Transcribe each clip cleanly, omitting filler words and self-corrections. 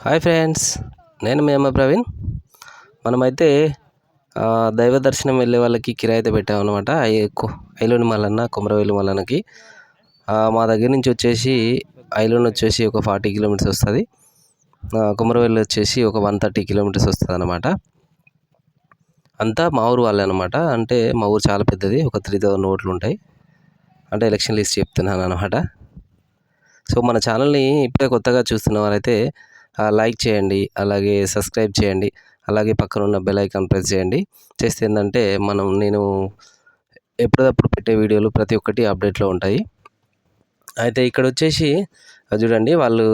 Hi friends, నేను మీ అమ్మ ప్రవీణ్. మనమైతే దైవ దర్శనం వెళ్ళే వాళ్ళకి కిరాయి అయితే పెట్టామన్నమాట. ఐలోని మల్లన్న, కొమరవెల్లి మల్లన్నకి. మా దగ్గర నుంచి వచ్చేసి ఐలోని వచ్చేసి ఒక 40 కిలోమీటర్స్ వస్తుంది. కొమరవెల్లి వచ్చేసి ఒక 130 కిలోమీటర్స్ వస్తుంది అన్నమాట. అంతా మా ఊరు వాళ్ళే అనమాట. అంటే మా ఊరు చాలా పెద్దది, ఒక 3000 ఓట్లు ఉంటాయి. అంటే ఎలక్షన్ లిస్ట్ చెప్తున్నాను అనమాట. సో మన ఛానల్ని ఇప్పుడే కొత్తగా చూస్తున్న వారైతే లైక్ చేయండి, అలాగే సబ్స్క్రైబ్ చేయండి, అలాగే పక్కన ఉన్న బెల్ ఐకాన్ ప్రెస్ చేయండి. చేస్తే ఏంటంటే నేను ఎప్పటికప్పుడు పెట్టే వీడియోలు ప్రతి ఒక్కటి అప్డేట్లో ఉంటాయి. అయితే ఇక్కడ వచ్చేసి చూడండి, వాళ్ళు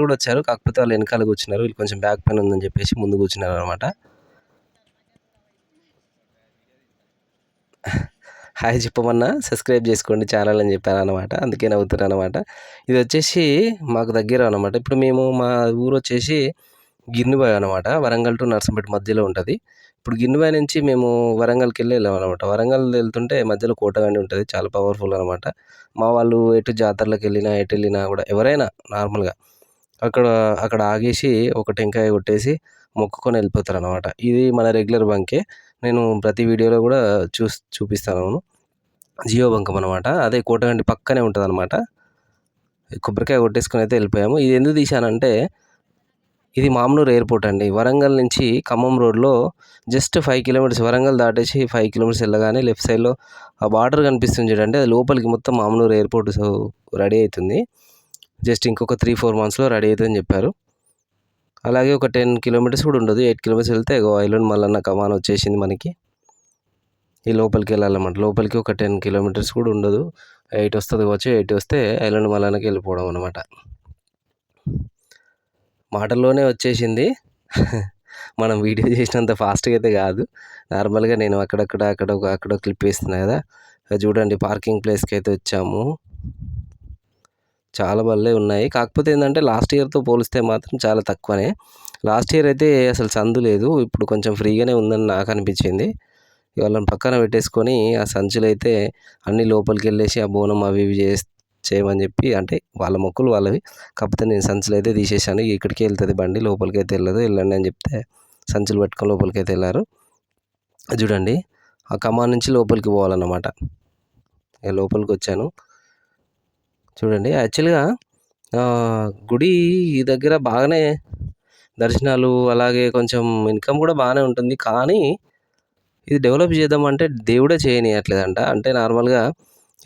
కూడా వచ్చారు. కాకపోతే వాళ్ళు వెనకాల కూర్చున్నారు. వీళ్ళు కొంచెం బ్యాక్ పెయిన్ ఉందని చెప్పేసి ముందు కూర్చున్నారు అనమాట. హాయ్ చెప్పమన్నా, సబ్స్క్రైబ్ చేసుకోండి ఛానల్ అని చెప్పాను అనమాట. అందుకే నవ్వుతున్నాను అనమాట. ఇది వచ్చేసి మాకు దగ్గర అనమాట. ఇప్పుడు మా ఊరు వచ్చేసి గిన్నెబాయి అనమాట. వరంగల్ టు నర్సంపేట మధ్యలో ఉంటుంది. ఇప్పుడు గిన్నెబాయి నుంచి మేము వరంగల్కి వెళ్ళాం అనమాట. వరంగల్ వెళ్తుంటే మధ్యలో కోటగండి ఉంటుంది, చాలా పవర్ఫుల్ అనమాట. మా వాళ్ళు ఎటు జాతరలకు వెళ్ళినా, ఎటు వెళ్ళినా కూడా ఎవరైనా నార్మల్గా అక్కడ అక్కడ ఆగేసి ఒక టెంకాయ కొట్టేసి మొక్కుకొని వెళ్ళిపోతారు అనమాట. ఇది మన రెగ్యులర్ బంకే. నేను ప్రతి వీడియోలో కూడా చూపిస్తాను. జియో బంకం అనమాట. అదే కోటగండి పక్కనే ఉంటుంది అనమాట. కొబ్బరికాయ కొట్టేసుకొని అయితే వెళ్ళిపోయాము. ఇది ఎందుకు తీశానంటే, ఇది మామనూరు ఎయిర్పోర్ట్ అండి. వరంగల్ నుంచి ఖమ్మం రోడ్లో జస్ట్ 5 కిలోమీటర్స్, వరంగల్ దాటేసి 5 కిలోమీటర్స్ వెళ్ళగానే లెఫ్ట్ సైడ్లో ఆ బార్డర్ కనిపిస్తుంది చూడండి, అది లోపలికి మొత్తం మామనూరు ఎయిర్పోర్ట్ రెడీ అవుతుంది. జస్ట్ ఇంకొక 3-4 మంత్స్లో రెడీ అవుతుందని చెప్పారు. అలాగే ఒక 10 కిలోమీటర్స్ కూడా ఉండదు, 8 కిలోమీటర్స్ వెళ్తే ఐలోని మల్లన్న కమాన్ వచ్చేసింది మనకి. ఈ లోపలికి వెళ్ళాలన్నమాట. లోపలికి ఒక 10 కిలోమీటర్స్ కూడా ఉండదు, 8 వస్తుంది కావచ్చు. 8 వస్తే ఐలోని మల్లన్నకి వెళ్ళిపోవడం అనమాట. మాటల్లోనే వచ్చేసింది. మనం వీడియో చేసినంత ఫాస్ట్గా అయితే కాదు. నార్మల్గా నేను అక్కడ క్లిప్ వేస్తున్నా కదా. చూడండి, పార్కింగ్ ప్లేస్కి అయితే వచ్చాము. చాలా బళ్ళే ఉన్నాయి. కాకపోతే ఏంటంటే లాస్ట్ ఇయర్తో పోలిస్తే మాత్రం చాలా తక్కువనే. లాస్ట్ ఇయర్ అయితే అసలు సందు లేదు. ఇప్పుడు కొంచెం ఫ్రీగానే ఉందని నాకు అనిపించింది. వాళ్ళని పక్కన పెట్టేసుకొని ఆ సంచులు అయితే అన్నీ లోపలికి వెళ్ళేసి ఆ బోనం అవి ఇవి చేయమని చెప్పి, అంటే వాళ్ళ మొక్కులు వాళ్ళవి. కాకపోతే నేను సంచులు అయితే తీసేసాను. ఇక్కడికి వెళ్తుంది బండి, లోపలికి అయితే వెళ్ళండి అని చెప్తే సంచులు పట్టుకొని లోపలికి అయితే వెళ్ళారు. చూడండి, ఆ కమాన్ నుంచి లోపలికి పోవాలన్నమాట. లోపలికి వచ్చాను. చూడండి, యాక్చువల్గా గుడి దగ్గర బాగానే దర్శనాలు, అలాగే కొంచెం ఇన్కమ్ కూడా బాగానే ఉంటుంది. కానీ ఇది డెవలప్ చేద్దామంటే దేవుడే చేయనీయట్లేదంట. అంటే నార్మల్గా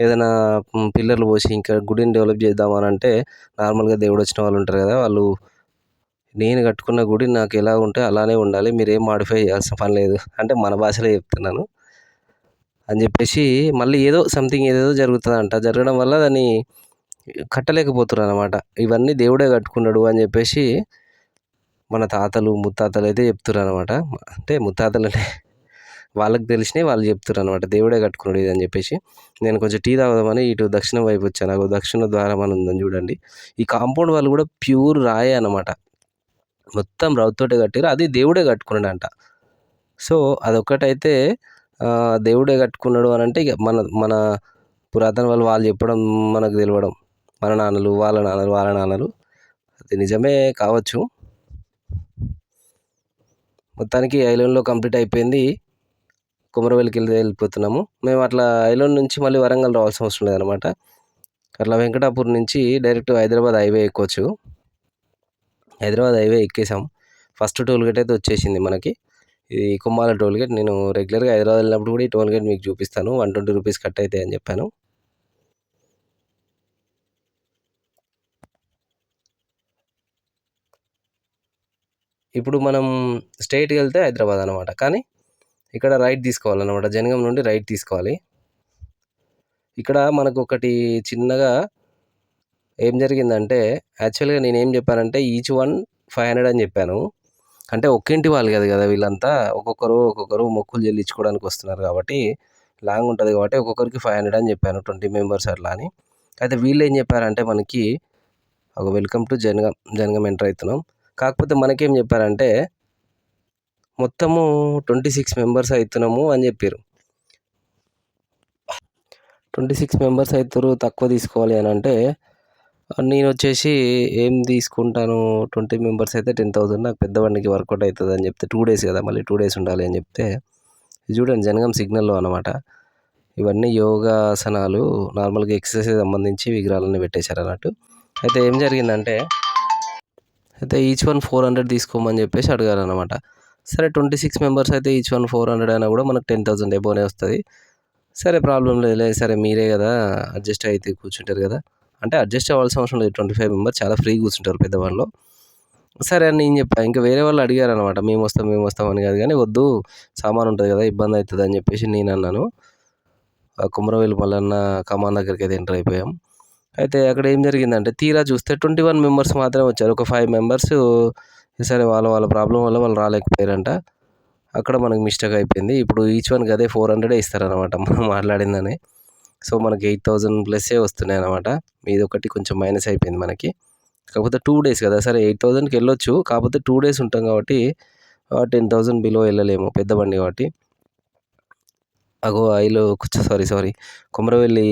ఏదైనా పిల్లర్లు పోసి ఇంకా గుడిని డెవలప్ చేద్దామని అంటే, నార్మల్గా దేవుడు వచ్చిన వాళ్ళు ఉంటారు కదా, వాళ్ళు నేను కట్టుకున్న గుడి నాకు ఎలా ఉంటే అలానే ఉండాలి, మీరేం మాడిఫై చేయాల్సిన పని లేదు అంటే మన భాషలో చెప్తున్నాను అని చెప్పేసి, మళ్ళీ సంథింగ్ ఏదేదో జరుగుతుందంట. జరగడం వల్ల దాన్ని కట్టలేకపోతున్నారు అనమాట. ఇవన్నీ దేవుడే కట్టుకున్నాడు అని చెప్పేసి మన తాతలు ముత్తాతలు అయితే చెప్తున్నారు అనమాట. అంటే ముత్తాతలనే వాళ్ళకి తెలిసినవి వాళ్ళు చెప్తున్నారు అనమాట. దేవుడే కట్టుకున్నాడు ఇది అని చెప్పేసి. నేను కొంచెం టీ తాగుదామని ఇటు దక్షిణం వైపు వచ్చాను. దక్షిణ ద్వారం అని ఉందని చూడండి. ఈ కాంపౌండ్ వాళ్ళు కూడా ప్యూర్ రాయే అనమాట. మొత్తం రావుతోటే కట్టారు. అది దేవుడే కట్టుకున్నాడంట. సో అదొక్కటైతే దేవుడే కట్టుకున్నాడు అని అంటే, ఇక మన మన పురాతన వాళ్ళు చెప్పడం, మనకు తెలియడం, మన నాన్నలు వాళ్ళ నాన్నలు వాళ్ళ నాన్నలు, అది నిజమే కావచ్చు. మొత్తానికి ఐలాండ్లో కంప్లీట్ అయిపోయింది. కొమరవెల్లికి వెళ్ళిపోతున్నాము మేము. అట్లా ఐలాండ్ నుంచి మళ్ళీ వరంగల్ రావాల్సిన అవసరం లేదనమాట. అట్లా వెంకటాపూర్ నుంచి డైరెక్ట్ హైదరాబాద్ హైవే ఎక్కొచ్చు. హైదరాబాద్ హైవే ఎక్కేసాం. ఫస్ట్ టోల్ గేట్ అయితే వచ్చేసింది మనకి. ఇది కుమ్మాల టోల్ గేట్. నేను రెగ్యులర్గా హైదరాబాద్ వెళ్ళినప్పుడు కూడా ఈ టోల్ గేట్ మీకు చూపిస్తాను. 120 రూపీస్ కట్ అవుతాయి అని చెప్పాను. ఇప్పుడు మనం స్ట్రైట్కి వెళ్తే హైదరాబాద్ అనమాట. కానీ ఇక్కడ రైట్ తీసుకోవాలన్నమాట. జనగం నుండి రైట్ తీసుకోవాలి. ఇక్కడ మనకు ఒకటి చిన్నగా ఏం జరిగిందంటే, యాక్చువల్గా నేనేం చెప్పానంటే ఈచ్ వన్ 500 అని చెప్పాను. అంటే ఒక్కింటి వాళ్ళు కదా వీళ్ళంతా, ఒక్కొక్కరు మొక్కులు చెల్లించుకోవడానికి వస్తున్నారు కాబట్టి, లాంగ్ ఉంటుంది కాబట్టి ఒక్కొక్కరికి 500 అని చెప్పాను, 20 మెంబర్స్ అట్లా అని. అయితే వీళ్ళు ఏం చెప్పారంటే మనకి, వెల్కమ్ టు జనగం ఎంటర్ అవుతున్నాం. కాకపోతే మనకేం చెప్పారంటే మొత్తము 26 మెంబర్స్ అవుతున్నాము అని చెప్పారు. 26 మెంబర్స్ అవుతారు, తక్కువ తీసుకోవాలి అని అంటే నేనొచ్చేసి ఏం తీసుకుంటాను 20 మెంబర్స్ అయితే 10,000 నాకు పెద్ద బండికి వర్కౌట్ అవుతుందని చెప్తే 2 డేస్ కదా మళ్ళీ 2 డేస్ ఉండాలి అని చెప్తే ఇది చూడండి జనగాం సిగ్నల్‌లో అనమాట. ఇవన్నీ యోగాసనాలు నార్మల్‌గా ఎక్సర్సైజ్‌కి సంబంధించి విగ్రహాలన్నీ పెట్టేశారన్నట్టు. అయితే ఏం జరిగిందంటే అయితే ఈచ్ వన్ 400 తీసుకోమని చెప్పేసి అడిగారనమాట. సరే 26 మెంబర్స్ అయితే ఈచ్ వన్ 400 అయినా కూడా మనకు 10,000 ఎబోనే వస్తది. సరే ప్రాబ్లమ్ లేదులే. సరే మీరే కదా అడ్జస్ట్ అయితే కూర్చుంటారు కదా! అంటే అడ్జస్ట్ అవ్వాల్సిన అవసరం లేదు. 25 మెంబర్స్ చాలా ఫ్రీగా కూర్చుంటారు పెద్దవాళ్ళు. సరే అని నేను చెప్పా. ఇంకా వేరే వాళ్ళు అడిగారనమాట. మేమొస్తాం అని కాదు గానీ వద్దు సామాను ఉంటది కదా! ఇబ్బంది అయితది అని చెప్పేసి నేనన్నాను. కుమరవేలు మల్లన్న కమాన్ దగ్గరికైతే ఎంటర్ అయిపోయాం. అయితే అక్కడ ఏం జరిగిందంటే తీరా చూస్తే 21 మెంబర్స్ మాత్రమే వచ్చారు. ఒక 5 మెంబర్స్ సరే వాళ్ళ ప్రాబ్లమ్ వల్ల వాళ్ళు రాలేకపోయారంట. అక్కడ మనకు మిస్టేక్ అయిపోయింది. ఇప్పుడు ఈచ్ వన్‌కి అదే 400 ఇస్తారనమాట మనం మాట్లాడిందని. సో, మనకి 8,000 ప్లస్సే వస్తున్నాయనమాట. ఇదొకటి కొంచెం మైనస్ అయిపోయింది మనకి. కాకపోతే 2 డేస్ కదా! సరే 8,000కి వెళ్ళొచ్చు. కాకపోతే 2 డేస్ ఉంటాం కాబట్టి 10,000 బిలో వెళ్ళలేము పెద్ద బండి కాబట్టి. అగో సారీ కొమరవెల్లి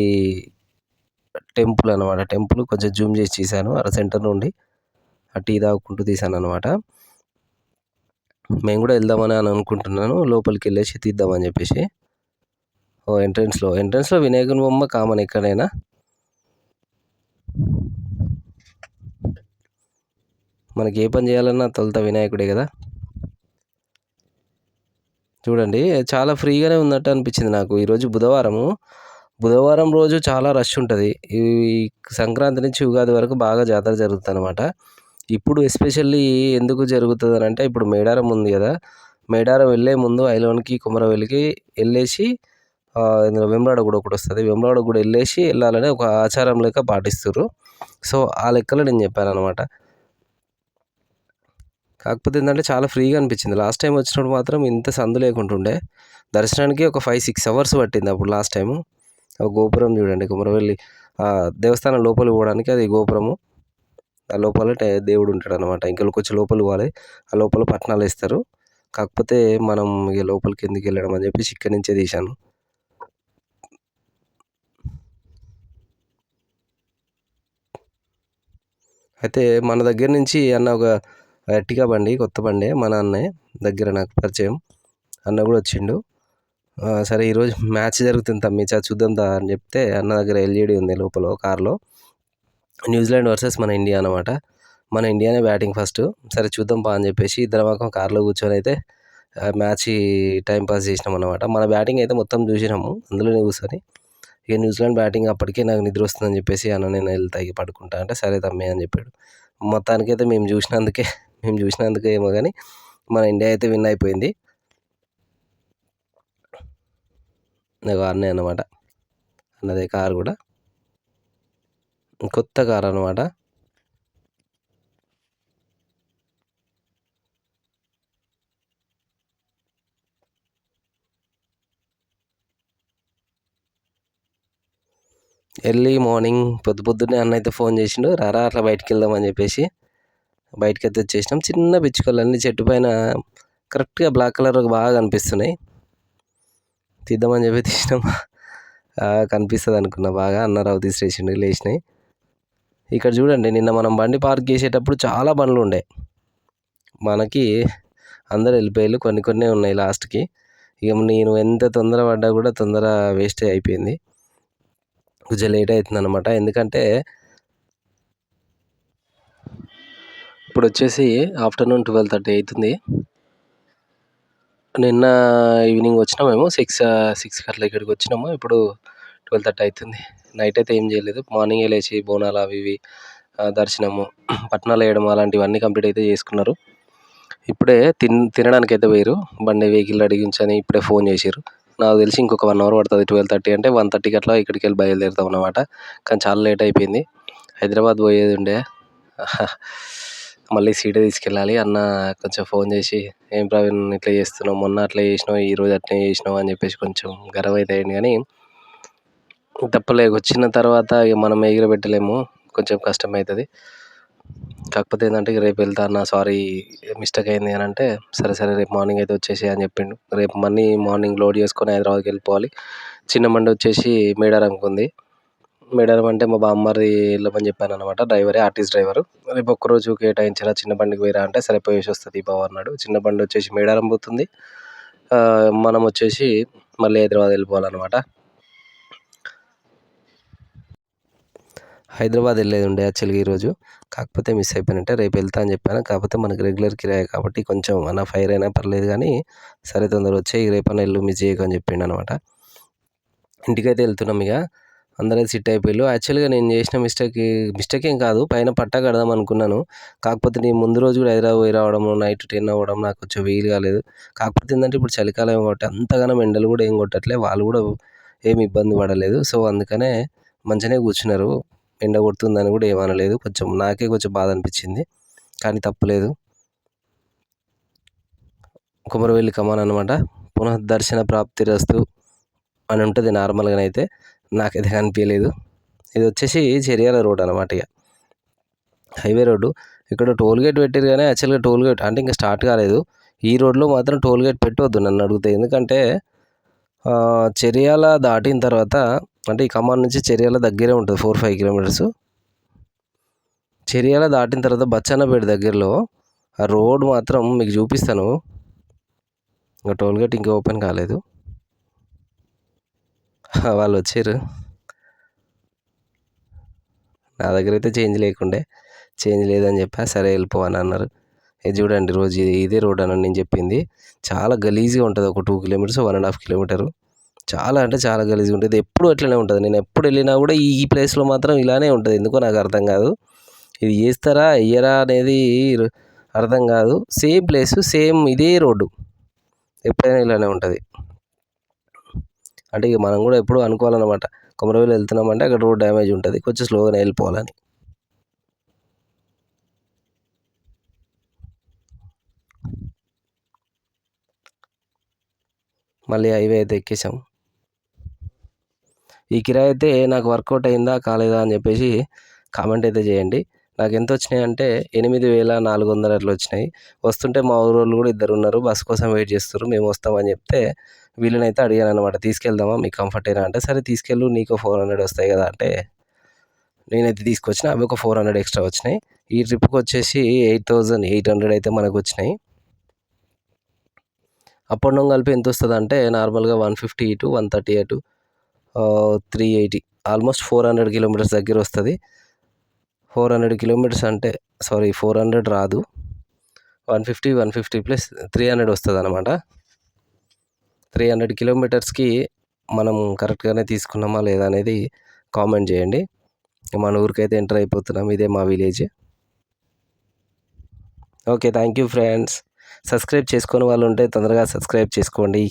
టెంపుల్ అనమాట. టెంపుల్ కొంచెం జూమ్ చేసి తీశాను. ఆడ సెంటర్ నుండి టీ తాగుకుంటూ తీశాననమాట. మేము కూడా వెళ్దామని అనుకుంటున్నాను. లోపలికెళ్ళేసి తీద్దామని చెప్పేసి. ఎంట్రన్స్‌లో వినాయకుని బొమ్మ కామన్ ఎక్కడైనా. మనకి ఏ పని చేయాలన్నా తొలుత వినాయకుడే కదా! చూడండి చాలా ఫ్రీగానే ఉన్నట్టు అనిపించింది నాకు. ఈరోజు బుధవారం రోజు చాలా రష్ ఉంటది. ఈ సంక్రాంతి నుంచి ఉగాది వరకు బాగా జాతర జరుగుతదనమాట. ఇప్పుడు ఎస్పెషల్లీ ఎందుకు జరుగుతదనంటే ఇప్పుడు మేడారం ఉంది కదా! మేడారం వెళ్ళే ముందు ఐలోన్‌కి, కుమరవెల్లికి ఎళ్ళేసి ఇందులో వేములవాడ గుడి ఒకటొస్తది. వేములవాడ గుడి ఎళ్ళాలని ఒక ఆచారం లెక్క పాటిస్తుర్రు. సో, ఆ లెక్కలో నేను చెప్పాననమాట. కాకపోతే ఏందంటే చాలా ఫ్రీగా అనిపించింది. లాస్ట్ టైమ్ వచ్చినప్పుడు మాత్రం ఇంత సందు లేకుంటుండే. దర్శనానికి ఒక 5, 6 అవర్స్ పట్టింది అప్పుడు లాస్ట్ టైము. గోపురం చూడండి కుమరవెల్లి దేవస్థానం లోపలికి పోవడానికి అది గోపురము. ఆ లోపల దేవుడు ఉంటాడనమాట. ఇంకా కొంచెం లోపలికి పోవాలి. ఆ లోపల పట్నాలేస్తారు. కాకపోతే మనం ఇగ లోపలికి ఎందుకు వెళ్ళడం అని చెప్పేసి ఇక్కడి నుంచే తీశాను. అయితే మన దగ్గర నుంచి అన్న ఒక ఎర్టిగా బండి కొత్త బండే మన అన్నే దగ్గర నాకు పరిచయం. అన్న కూడా వచ్చిండు. సరే ఈరోజు మ్యాచ్ జరుగుతుంది తమ్మీ చూద్దాం దా అని చెప్తే అన్న దగ్గర ఎల్ఈడి ఉంది లోపల కార్‌లో. న్యూజిలాండ్ వర్సెస్ మన ఇండియా అనమాట. మన ఇండియానే బ్యాటింగ్ ఫస్ట్. సరే చూద్దాం పా అని చెప్పేసి ఇద్దరం కార్‌లో కూర్చొని అయితే మ్యాచ్ టైం పాస్ చేసినామన్నమాట. మన బ్యాటింగ్ అయితే మొత్తం చూసినాము అందులోనే కూర్చొని. ఇక న్యూజిలాండ్ బ్యాటింగ్ అప్పటికే నాకు నిద్ర వస్తుందని చెప్పేసి అన్న నేను వెళ్తా ఇక పడుకుంటా అంటే సరే తమ్మీ అని చెప్పాడు. మొత్తానికైతే మేము చూసినందుకే ఏమో కానీ మన ఇండియా అయితే విన్ అయిపోయింది. ఇగో అన్నే అన్నమాట. అన్నదే కారు కూడా. కొత్త కారు అనమాట. ఎర్లీ మార్నింగ్ పొద్దున్నే అన్న అయితే ఫోన్ చేసిండు. రారా అట్లా బయటికెళ్దాం అని చెప్పేసి. బయటికైతే వచ్చేసినాం. చిన్న పిచ్చుకలన్నీ చెట్టు పైన కరెక్ట్‌గా బ్లాక్ కలర్‌లో బాగా కనిపిస్తున్నాయి. తీద్దామని చెప్పి తీసినాం. కనిపిస్తది అనుకున్నా బాగా. అన్న రవ తీసిరేసిండు లేచినాయి. ఇక్కడ చూడండి నిన్న మనం బండి పార్క్ చేసేటప్పుడు చాలా బండ్లుండే. మనకి అందరూ వెళ్ళిపోయిర్రు. కొన్నే ఉన్నాయి లాస్ట్‌కి. ఇక నేను ఎంత తొందర పడ్డా కూడా తొందర వేస్టే అయిపోయింది. కొంచెం లేట్ అవుతుందనమాట. ఎందుకంటే ఇప్పుడొచ్చేసి ఆఫ్టర్‌నూన్ 12:30 అయితుంది. నిన్న ఈవినింగ్ వచ్చినామేమో 6కి అట్లా ఇక్కడికి వచ్చినాము. ఇప్పుడు 12:30 అయితుంది. నైట్ అయితే ఏం చేయలేదు. మార్నింగే లేచి బోనాలు అవి ఇవి దర్శనము, పట్నాలు వేయడం అలాంటివన్నీ కంప్లీట్ అయితే చేసుకున్నారు. ఇప్పుడే తినడానికైతే పోయిర్రు. బండి వెహికల్ అడిగించని ఇప్పుడే ఫోన్ చేసిర్రు. నాకు తెలిసి ఇంకొక 1 అవర్ పడుతుంది. 12:30 అంటే 1:30కి అట్లా ఇక్కడికెళ్ళి బయలుదేరుతాం అన్నమాట. కానీ చాలా లేట్ అయిపోయింది. హైదరాబాద్ పోయేది ఉండే. మళ్ళీ సీటే తీసుకెళ్ళాలి. అన్న కొంచెం ఫోన్ చేసి ఏం ప్రవీణ్ ఇట్లా చేస్తున్నావు, మొన్న అట్లా చేసినావు, ఈరోజు అట్లే చేసినావు అని చెప్పేసి కొంచెం గర్వం అయితే అయింది. కానీ తప్పలే వచ్చిన తర్వాత ఇక మనం ఎగిరబెట్టలేము. కొంచెం కష్టమవుతుంది. కాకపోతే ఏంటంటే రేపు వెళ్తా అన్న సారీ మిస్టేక్ అయింది అని అంటే సరే రేపు మార్నింగ్ అయితే వచ్చేసేయి అని చెప్పిండు. రేపు మార్నింగ్ లోడ్ చేసుకొని హైదరాబాద్కి వెళ్ళిపోవాలి. చిన్న బండి వచ్చేసి మేడారంకి ఉంది. మేడారం అంటే మా బామ్మర్ది వెళ్ళమని చెప్పాననమాట. డ్రైవరే, ఆర్టీసీ డ్రైవరు. రేపు ఒక్కరోజు కేటాయించరా, చిన్న బండికి పోయిరా అంటే సరే పోయేసి వస్తుంది బావ అన్నాడు. చిన్న బండి వచ్చేసి మేడారం పోతుంది, మనం వచ్చేసి మళ్ళీ హైదరాబాద్ వెళ్ళిపోవాలన్నమాట. హైదరాబాద్ వెళ్ళేది ఉండే యాక్చువల్గా ఈరోజు, కాకపోతే మిస్ అయిపోయినట్టే. రేపు వెళ్తా అని చెప్పాను. కాకపోతే మనకి రెగ్యులర్ కిరాయి కాబట్టి కొంచెం అన్న ఫైర్ అయినా పర్లేదు కానీ సరే తొందరగా వచ్చేయి, రేపన్నా ఇల్లు మిస్ చేయకు అని చెప్పిండు అనమాట. ఇంటికైతే వెళ్తున్నాం. ఇక అందరూ సిట్ అయిపోయారు. యాక్చువల్గా నేను చేసిన మిస్టేక్ ఏం కాదు, పైన పట్టా కడదాం అనుకున్నాను. కాకపోతే నేను ముందు రోజు కూడా హైదరాబాద్ పోయి రావడం, నైట్ 10 అవ్వడం నాకు కొంచెం వీలు కాలేదు. కాకపోతే ఏంటంటే ఇప్పుడు చలికాలం కాబట్టి అంతగానం ఎండలు కూడా ఏం కొట్టట్లే, వాళ్ళు కూడా ఏమి ఇబ్బంది పడలేదు. సో అందుకనే మంచిగానే కూర్చున్నారు. ఎండ కొడుతుందని కూడా ఏమనలేదు. కొంచెం నాకే కొంచెం బాధ అనిపించింది, కానీ తప్పలేదు. కొమరవెల్లి కమాన్ అనమాట. పునఃదర్శన ప్రాప్తిరస్తు అని ఉంటుంది నార్మల్గానైతే, నాకైతే కనిపించలేదు. ఇది వచ్చేసి చెరియాల రోడ్ అనమాట. ఇక హైవే రోడ్డు. ఇక్కడ టోల్ గేట్ పెట్టారు కానీ యాక్చువల్గా టోల్ గేట్ అంటే ఇంకా స్టార్ట్ కాలేదు. ఈ రోడ్లో మాత్రం టోల్ గేట్ పెట్టవద్దు నన్ను అడిగితే. ఎందుకంటే చెరియాల దాటిన తర్వాత అంటే ఈ ఖమ్మం నుంచి చెరియాల దగ్గరే ఉంటుంది, 4-5 కిలోమీటర్స్. చెరియాల దాటిన తర్వాత బచ్చన్నపేట దగ్గరలో ఆ రోడ్ మాత్రం మీకు చూపిస్తాను. ఇంకా టోల్ గేట్ ఇంకా ఓపెన్ కాలేదు. వాళ్ళు వచ్చారు. నా దగ్గర అయితే చేంజ్ లేదని చెప్పా. సరే వెళ్ళిపో అని అన్నారు. ఇది చూడండి, రోజు ఇదే రోడ్ అని నేను చెప్పింది. చాలా గలీజ్గా ఉంటుంది. ఒక 2 కిలోమీటర్స్, 1.5 కిలోమీటరు. చాలా అంటే చాలా గలీజ్గా ఉంటుంది. ఎప్పుడు అట్లనే ఉంటుంది. నేను ఎప్పుడు వెళ్ళినా కూడా ఈ ప్లేస్లో మాత్రం ఇలానే ఉంటుంది. ఎందుకో నాకు అర్థం కాదు. ఇది చేస్తారా వెయ్యరా అనేది అర్థం కాదు. సేమ్ ప్లేస్, సేమ్ ఇదే రోడ్డు, ఎప్పుడైనా ఇలానే ఉంటుంది. అంటే ఇక మనం కూడా ఎప్పుడు అనుకోవాలన్నమాట, కొమరవెల్లి వెళ్తున్నామంటే అక్కడ రోడ్ డ్యామేజ్ ఉంటుంది, కొంచెం స్లోగానే వెళ్ళిపోవాలని. మళ్ళీ హైవే అయితే ఎక్కేసాం. ఈ కిరాయి అయితే నాకు వర్కౌట్ అయిందా కాలేదా అని చెప్పేసి కామెంట్ అయితే చేయండి. నాకు ఎంత వచ్చినాయి అంటే 8,400 అట్లా వచ్చినాయి. వస్తుంటే మా ఊరు వాళ్ళు కూడా 2 ఉన్నారు, బస్ కోసం వెయిట్ చేస్తారు. మేము వస్తామని చెప్తే వీళ్ళనైతే అడిగాను అనమాట, తీసుకెళ్దామా మీకు కంఫర్టేనా అంటే, సరే తీసుకెళ్ళు నీకు 400 వస్తాయి కదా అంటే నేనైతే తీసుకొచ్చిన. అవి ఒక 400 ఎక్స్ట్రా వచ్చినాయి. ఈ ట్రిప్కి వచ్చేసి 8,800 అయితే మనకు వచ్చినాయి. అప్ అండ్ డౌన్ కలిపి ఎంత వస్తుంది అంటే నార్మల్గా 150 ఇటు 130 అటు 380, ఆల్మోస్ట్ 400 కిలోమీటర్స్ దగ్గర వస్తుంది. 400 కిలోమీటర్స్ అంటే 400 రాదు, 150 ప్లస్ 300 వస్తుంది అనమాట. 300 కిలోమీటర్స్కి మనం కరెక్ట్గానే తీసుకున్నామా లేదా అనేది కామెంట్ చేయండి. మన ఊరికైతే ఎంటర్ అయిపోతున్నాం. ఇదే మా village. Okay, thank you friends. Subscribe చేసుకునే వాళ్ళు ఉంటే తొందరగా సబ్స్క్రైబ్ చేసుకోండి.